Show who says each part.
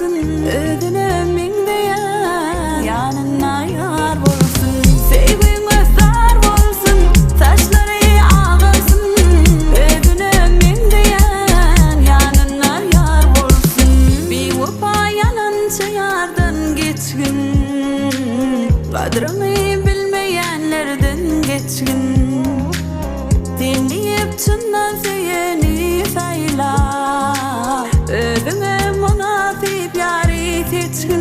Speaker 1: bolsun, ödüne mingdeyen yanına yar bolsun. Sevgin özler bolsun, saçları ağırsın, ödüne mingdeyen yanına yar bolsun. Bir vapa yanınca yardan geçgin, kadrını bilmeyenlerden geçgin. Dinleyip çından seyeni sayla, özüme münasip yari seçkin.